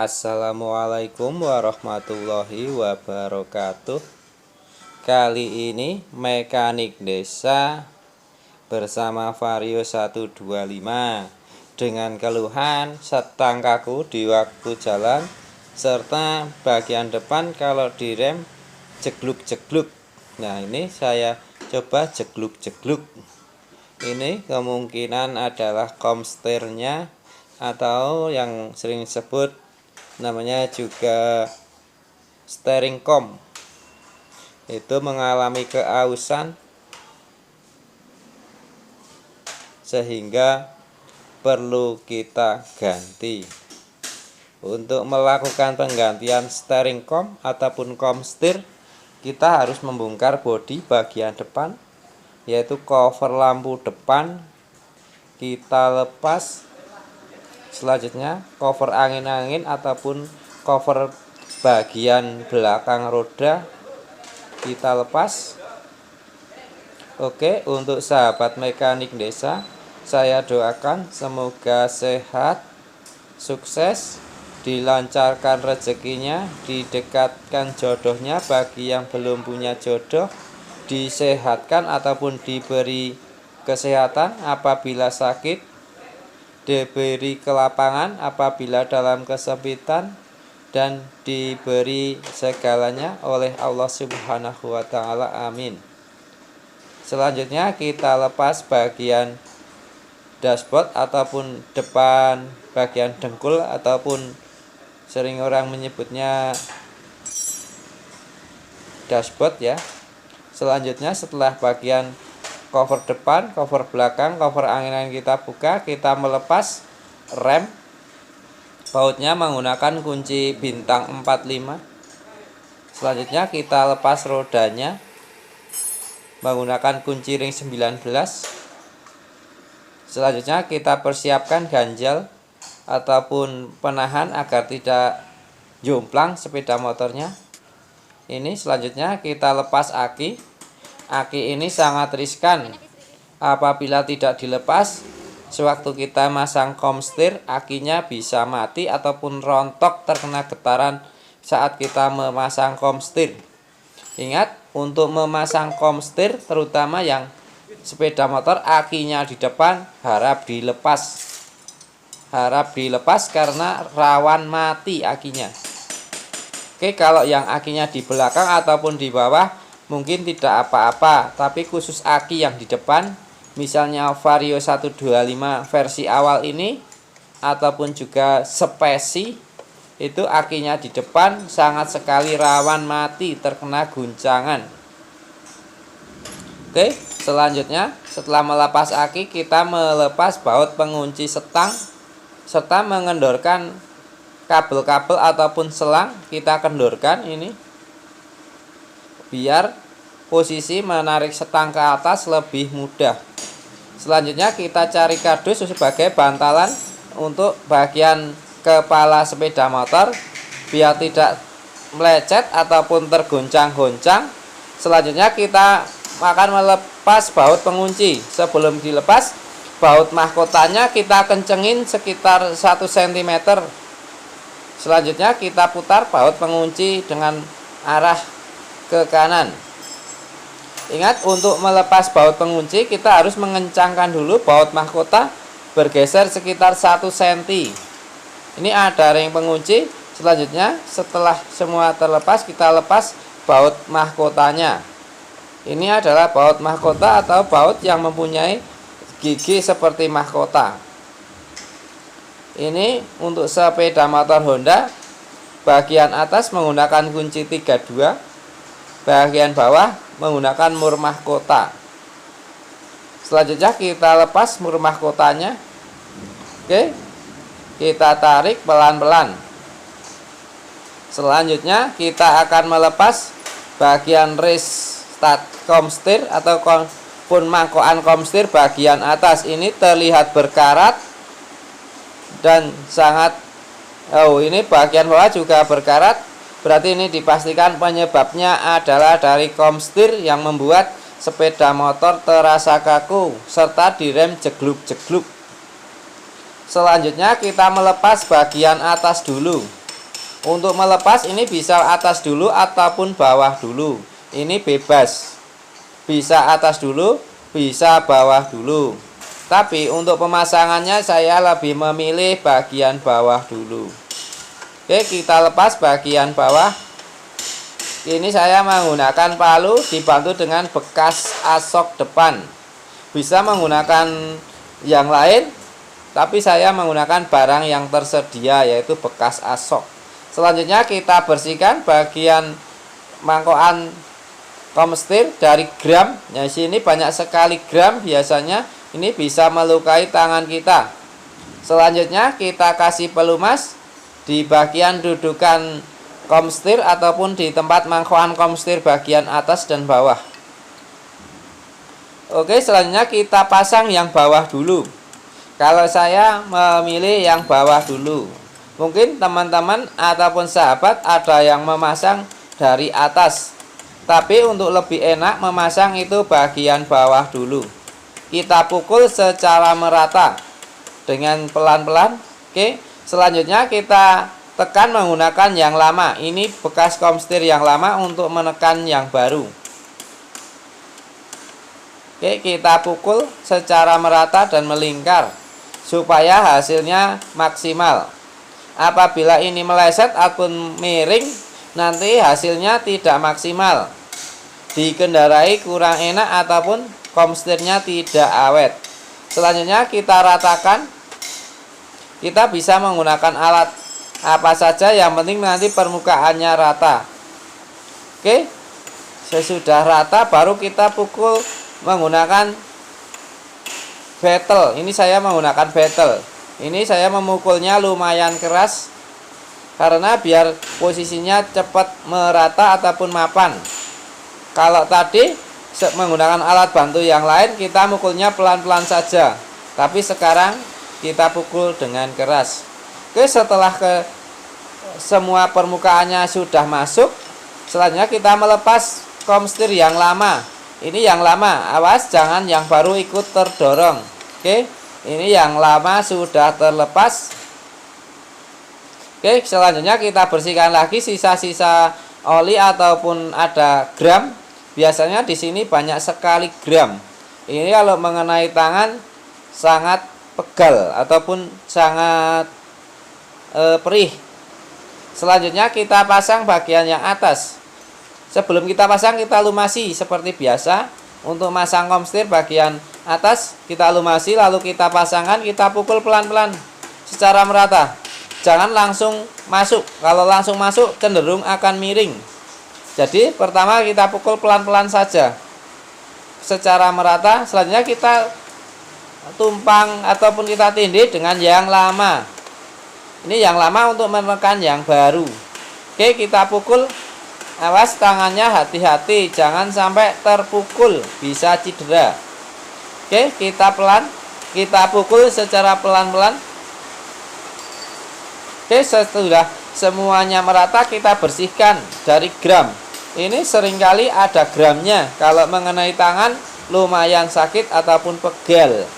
Assalamualaikum warahmatullahi wabarakatuh. Kali ini mekanik desa bersama Vario 125 dengan keluhan setang kaku di waktu jalan serta bagian depan kalau direm jegluk-jegluk. Nah, ini saya coba jegluk-jegluk. Ini kemungkinan adalah komstirnya atau yang sering disebut namanya juga steering com. Itu mengalami keausan sehingga perlu kita ganti. Untuk melakukan penggantian steering com ataupun komstir, kita harus membongkar bodi bagian depan, yaitu cover lampu depan kita lepas. Selanjutnya cover angin-angin ataupun cover bagian belakang roda kita lepas. Oke, untuk sahabat mekanik desa, saya doakan semoga sehat, sukses, dilancarkan rezekinya, didekatkan jodohnya bagi yang belum punya jodoh, disehatkan ataupun diberi kesehatan apabila sakit, diberi kelapangan apabila dalam kesempitan, dan diberi segalanya oleh Allah Subhanahu wa Ta'ala. Amin. Selanjutnya kita lepas bagian dashboard ataupun depan bagian dengkul ataupun sering orang menyebutnya dashboard ya. Selanjutnya setelah bagian cover depan, cover belakang, cover angin-angin kita buka, kita melepas rem bautnya menggunakan kunci bintang 45. Selanjutnya kita lepas rodanya menggunakan kunci ring 19. Selanjutnya kita persiapkan ganjal ataupun penahan agar tidak jomplang sepeda motornya. Ini selanjutnya kita lepas aki. Aki ini sangat riskan apabila tidak dilepas. Sewaktu kita masang komstir, akinya bisa mati ataupun rontok terkena getaran saat kita memasang komstir. Ingat, untuk memasang komstir terutama yang sepeda motor akinya di depan harap dilepas. Harap dilepas karena rawan mati akinya. Oke, kalau yang akinya di belakang ataupun di bawah mungkin tidak apa-apa, tapi khusus aki yang di depan, misalnya Vario 125 versi awal ini ataupun juga spesi, itu akinya di depan sangat sekali rawan mati terkena guncangan. Oke, selanjutnya setelah melepas aki, kita melepas baut pengunci setang serta mengendorkan kabel-kabel ataupun selang. Kita kendorkan ini biar posisi menarik setang ke atas lebih mudah. Selanjutnya kita cari kardus sebagai bantalan untuk bagian kepala sepeda motor biar tidak melecet ataupun tergoncang-goncang. Selanjutnya kita akan melepas baut pengunci. Sebelum dilepas, baut mahkotanya kita kencengin sekitar 1 cm. Selanjutnya kita putar baut pengunci dengan arah ke kanan. Ingat, untuk melepas baut pengunci kita harus mengencangkan dulu baut mahkota bergeser sekitar 1 cm. Ini ada ring pengunci. Selanjutnya setelah semua terlepas, kita lepas baut mahkotanya. Ini adalah baut mahkota atau baut yang mempunyai gigi seperti mahkota. Ini untuk sepeda motor Honda, bagian atas menggunakan kunci 32, bagian bawah menggunakan mur mahkota. Selanjutnya kita lepas mur mahkotanya. Oke, kita tarik pelan-pelan. Selanjutnya kita akan melepas bagian restart komstir ataupun mangkokan komstir bagian atas. Ini terlihat berkarat dan sangat ini bagian bawah juga berkarat. Berarti ini dipastikan penyebabnya adalah dari komstir yang membuat sepeda motor terasa kaku serta direm jegluk-jegluk. Selanjutnya kita melepas bagian atas dulu. Untuk melepas ini bisa atas dulu ataupun bawah dulu. Ini bebas. Bisa atas dulu, bisa bawah dulu. Tapi untuk pemasangannya saya lebih memilih bagian bawah dulu. Oke, kita lepas bagian bawah. Ini saya menggunakan palu dibantu dengan bekas asok depan. Bisa menggunakan yang lain, tapi saya menggunakan barang yang tersedia, yaitu bekas asok. Selanjutnya kita bersihkan bagian mangkokan komstir dari gram. Nah, sini banyak sekali gram biasanya. Ini bisa melukai tangan kita. Selanjutnya kita kasih pelumas di bagian dudukan komstir ataupun di tempat mangkokan komstir bagian atas dan bawah. Oke, selanjutnya kita pasang yang bawah dulu. Kalau saya memilih yang bawah dulu. Mungkin teman-teman ataupun sahabat ada yang memasang dari atas. Tapi untuk lebih enak memasang itu bagian bawah dulu. Kita pukul secara merata dengan pelan-pelan. Oke, selanjutnya kita tekan menggunakan yang lama. Ini bekas komstir yang lama untuk menekan yang baru. Oke, kita pukul secara merata dan melingkar supaya hasilnya maksimal. Apabila ini meleset ataupun miring, nanti hasilnya tidak maksimal. Dikendarai kurang enak ataupun komstirnya tidak awet. Selanjutnya kita ratakan. Kita bisa menggunakan alat apa saja, yang penting nanti permukaannya rata. Oke, sesudah rata baru kita pukul menggunakan betel. Ini saya menggunakan betel. Ini saya memukulnya lumayan keras karena biar posisinya cepat merata ataupun mapan. Kalau tadi menggunakan alat bantu yang lain, kita mukulnya pelan-pelan saja. Tapi sekarang kita pukul dengan keras. Oke, setelah semua permukaannya sudah masuk, selanjutnya kita melepas komstir yang lama. Ini yang lama, awas jangan yang baru ikut terdorong. Oke, ini yang lama sudah terlepas. Oke, selanjutnya kita bersihkan lagi sisa-sisa oli ataupun ada gram. Biasanya di sini banyak sekali gram. Ini kalau mengenai tangan sangat pegal ataupun sangat perih. Selanjutnya kita pasang bagian yang atas. Sebelum kita pasang kita lumasi seperti biasa. Untuk masang komstir bagian atas kita lumasi, lalu kita pasangkan, kita pukul pelan-pelan secara merata. Jangan langsung masuk. Kalau langsung masuk cenderung akan miring. Jadi pertama kita pukul pelan-pelan saja secara merata. Selanjutnya kita tumpang ataupun kita tindih dengan yang lama. Ini yang lama untuk menekan yang baru. Oke, kita pukul. Awas tangannya, hati-hati jangan sampai terpukul, bisa cedera. Oke, kita kita pukul secara pelan-pelan. Oke, setelah semuanya merata kita bersihkan dari gram. Ini seringkali ada gramnya. Kalau mengenai tangan lumayan sakit ataupun pegal.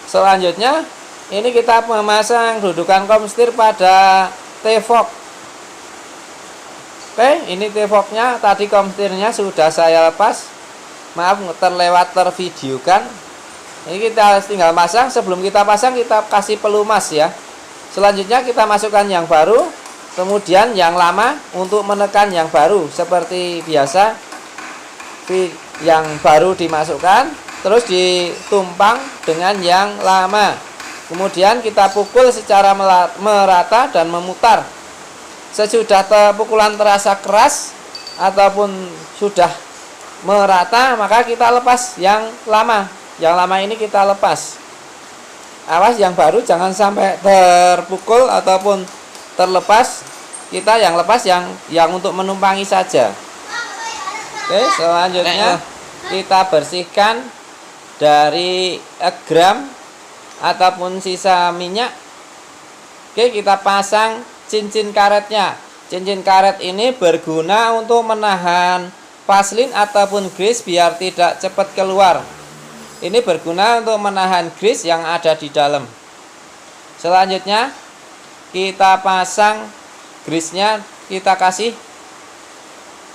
Selanjutnya ini kita memasang dudukan komstir pada T-Vogue. Oke, ini T-Vogue-nya, tadi komstirnya sudah saya lepas. Maaf terlewat tervideokan. Ini kita tinggal pasang. Sebelum kita pasang kita kasih pelumas ya. Selanjutnya kita masukkan yang baru, kemudian yang lama untuk menekan yang baru. Seperti biasa, yang baru dimasukkan, terus ditumpang dengan yang lama. Kemudian kita pukul secara merata dan memutar. Sesudah pukulan terasa keras ataupun sudah merata, maka kita lepas yang lama. Yang lama ini kita lepas. Awas yang baru jangan sampai terpukul ataupun terlepas. Kita yang lepas yang untuk menumpangi saja. Oke, selanjutnya kita bersihkan dari gram ataupun sisa minyak. Oke, kita pasang cincin karetnya. Cincin karet ini berguna untuk menahan vaselin ataupun grease biar tidak cepat keluar. Ini berguna untuk menahan grease yang ada di dalam. Selanjutnya kita pasang grease-nya kita kasih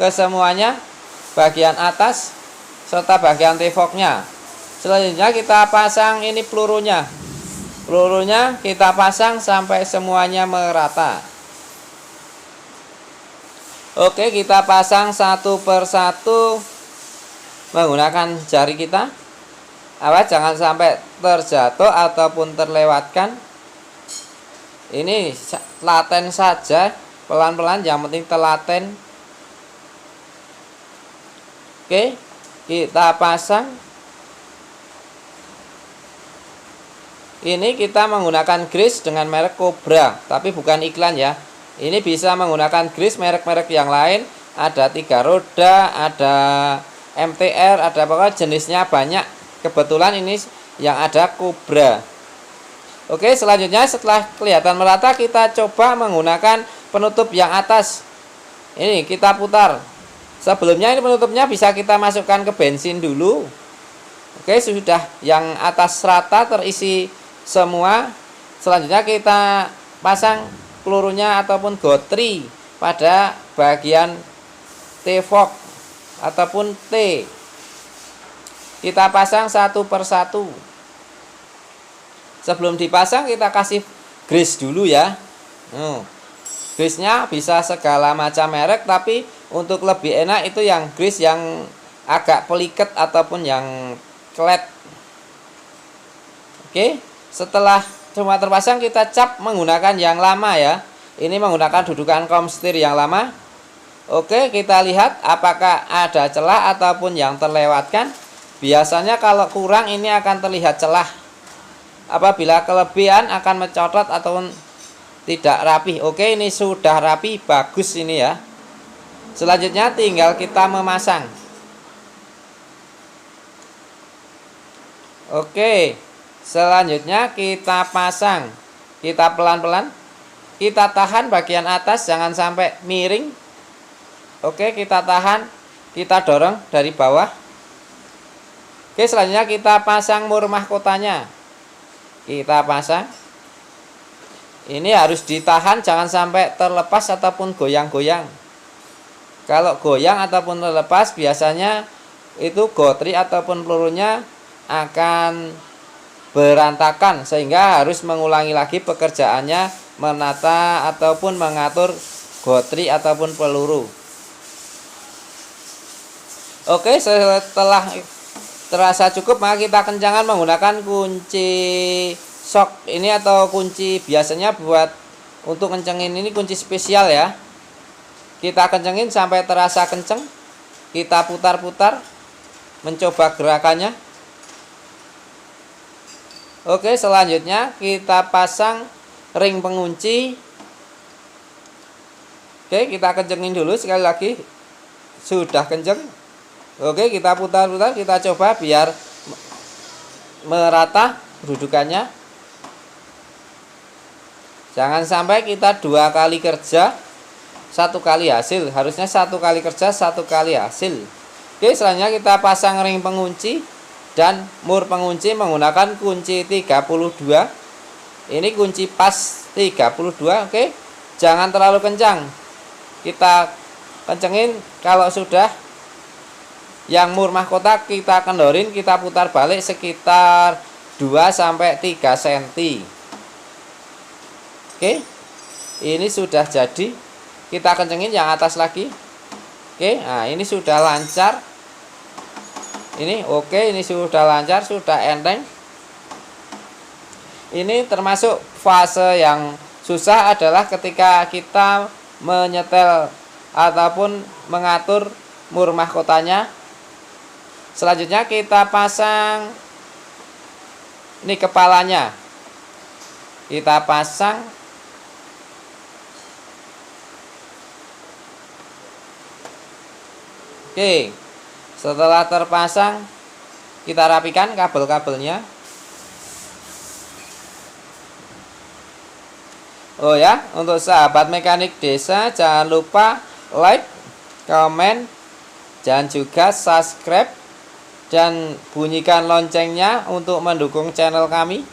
ke semuanya, bagian atas serta bagian T-fork-nya. Selanjutnya kita pasang ini pelurunya. Pelurunya kita pasang sampai semuanya merata. Oke, kita pasang satu persatu menggunakan jari kita. Awas jangan sampai terjatuh ataupun terlewatkan. Ini telaten saja, pelan-pelan, yang penting telaten. Oke, kita pasang. Ini kita menggunakan grease dengan merek Cobra, tapi bukan iklan ya. Ini bisa menggunakan grease merek-merek yang lain. Ada 3 roda, ada MTR, ada pokoknya jenisnya banyak. Kebetulan ini yang ada Cobra. Oke, selanjutnya setelah kelihatan merata, kita coba menggunakan penutup yang atas. Ini kita putar. Sebelumnya ini penutupnya bisa kita masukkan ke bensin dulu. Oke, sudah yang atas rata terisi semua. Selanjutnya kita pasang pelurunya ataupun gotri pada bagian T-fork ataupun T. Kita pasang satu persatu. Sebelum dipasang kita kasih grease dulu ya. Grease-nya bisa segala macam merek, tapi untuk lebih enak itu yang grease yang agak peliket ataupun yang klet. Oke, setelah semua terpasang kita cap menggunakan yang lama ya. Ini menggunakan dudukan komstir yang lama. Oke, kita lihat apakah ada celah ataupun yang terlewatkan. Biasanya kalau kurang ini akan terlihat celah. Apabila kelebihan akan mencotot ataupun tidak rapi. Oke, ini sudah rapi, bagus ini ya. Selanjutnya tinggal kita memasang. Oke, selanjutnya kita pasang. Kita pelan-pelan. Kita tahan bagian atas jangan sampai miring. Oke, kita tahan. Kita dorong dari bawah. Oke, selanjutnya kita pasang mur mahkotanya. Kita pasang. Ini harus ditahan jangan sampai terlepas ataupun goyang-goyang. Kalau goyang ataupun terlepas biasanya itu gotri ataupun pelurunya akan berantakan, sehingga harus mengulangi lagi pekerjaannya menata ataupun mengatur gotri ataupun peluru. Oke, setelah terasa cukup maka kita kencangkan menggunakan kunci shock ini atau kunci biasanya buat untuk kencengin ini kunci spesial ya. Kita kencengin sampai terasa kenceng. Kita putar-putar mencoba gerakannya. Oke, selanjutnya kita pasang ring pengunci. Oke, kita kencengin dulu sekali lagi. Sudah kenceng. Oke, kita putar-putar, kita coba biar merata kedudukannya. Jangan sampai kita 2 kali kerja 1 kali hasil. Harusnya 1 kali kerja 1 kali hasil. Oke, selanjutnya kita pasang ring pengunci dan mur pengunci menggunakan kunci 32. Ini kunci pas 32. Oke, jangan terlalu kencang. Kita kencengin. Kalau sudah yang mur mahkota kita kendorin, kita putar balik sekitar 2-3 cm. Oke, ini sudah jadi. Kita kencengin yang atas lagi. Oke, nah ini sudah lancar. Ini oke, ini sudah lancar, sudah enteng. Ini termasuk fase yang susah adalah ketika kita menyetel ataupun mengatur mur mahkotanya. Selanjutnya kita pasang ini kepalanya. Kita pasang. Oke, setelah terpasang kita rapikan kabel-kabelnya. Oh ya, untuk sahabat mekanik desa jangan lupa like, komen, dan juga subscribe dan bunyikan loncengnya untuk mendukung channel kami.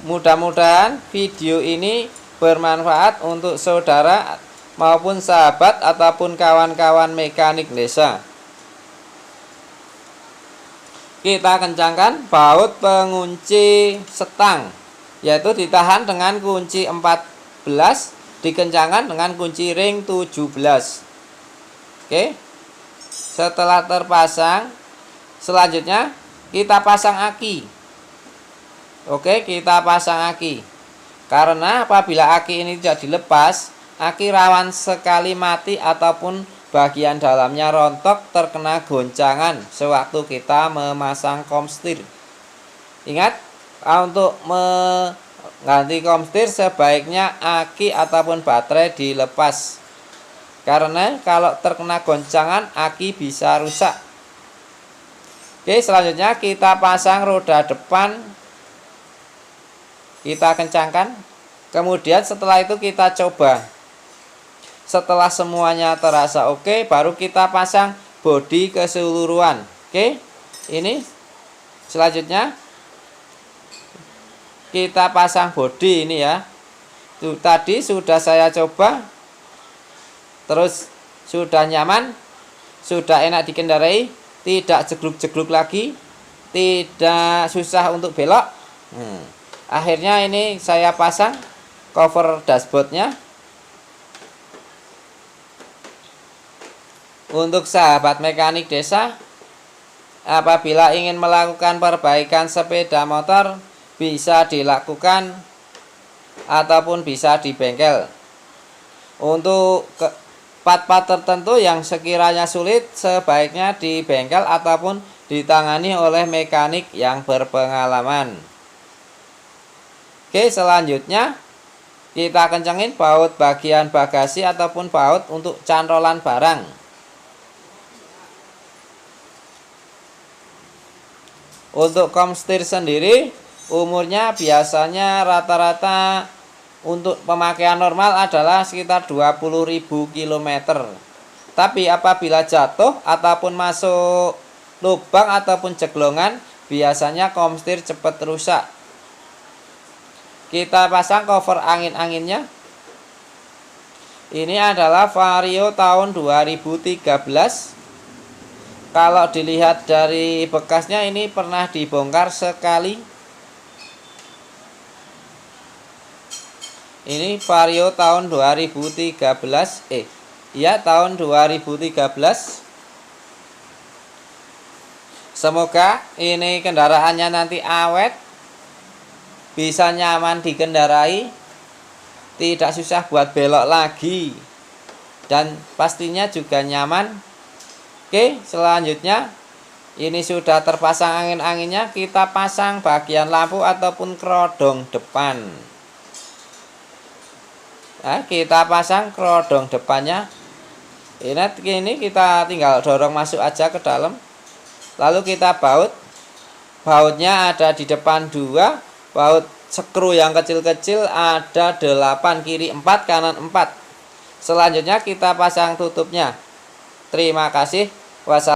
Mudah-mudahan video ini bermanfaat untuk saudara maupun sahabat ataupun kawan-kawan mekanik desa. Kita kencangkan baut pengunci setang, yaitu ditahan dengan kunci 14, dikencangkan dengan kunci ring 17. Oke. Setelah terpasang, selanjutnya kita pasang aki. Oke, kita pasang aki. Karena apabila aki ini tidak dilepas, aki rawan sekali mati ataupun bagian dalamnya rontok terkena goncangan sewaktu kita memasang komstir. Ingat, untuk mengganti komstir sebaiknya aki ataupun baterai dilepas. Karena kalau terkena goncangan, aki bisa rusak. Oke, selanjutnya kita pasang roda depan. Kita kencangkan. Kemudian setelah itu kita coba. Setelah semuanya terasa oke, baru kita pasang bodi keseluruhan. Oke, ini selanjutnya kita pasang bodi ini ya. Tuh, tadi sudah saya coba, terus sudah nyaman, sudah enak dikendarai, tidak jegluk-jegluk lagi, tidak susah untuk belok. Akhirnya ini saya pasang cover dashboardnya. Untuk sahabat mekanik desa, apabila ingin melakukan perbaikan sepeda motor, bisa dilakukan ataupun bisa di bengkel. Untuk part-part tertentu yang sekiranya sulit, sebaiknya di bengkel ataupun ditangani oleh mekanik yang berpengalaman. Oke, selanjutnya kita kencengin baut bagian bagasi ataupun baut untuk cantolan barang. Untuk komstir sendiri, umurnya biasanya rata-rata untuk pemakaian normal adalah sekitar 20.000 km. Tapi apabila jatuh ataupun masuk lubang ataupun jeglongan, biasanya komstir cepat rusak. Kita pasang cover angin-anginnya. Ini adalah Vario tahun 2013. Kalau dilihat dari bekasnya, ini pernah dibongkar sekali. Ini Vario tahun 2013. Tahun 2013. Semoga ini kendaraannya nanti awet, bisa nyaman dikendarai, tidak susah buat belok lagi, dan pastinya juga nyaman. Oke, selanjutnya ini sudah terpasang angin-anginnya, kita pasang bagian lampu ataupun kerodong depan. Nah, kita pasang kerodong depannya. Ini kita tinggal dorong masuk aja ke dalam. Lalu kita baut. Bautnya ada di depan 2, baut skru yang kecil-kecil ada 8, kiri 4, kanan 4. Selanjutnya kita pasang tutupnya. Terima kasih. Wassalamualaikum.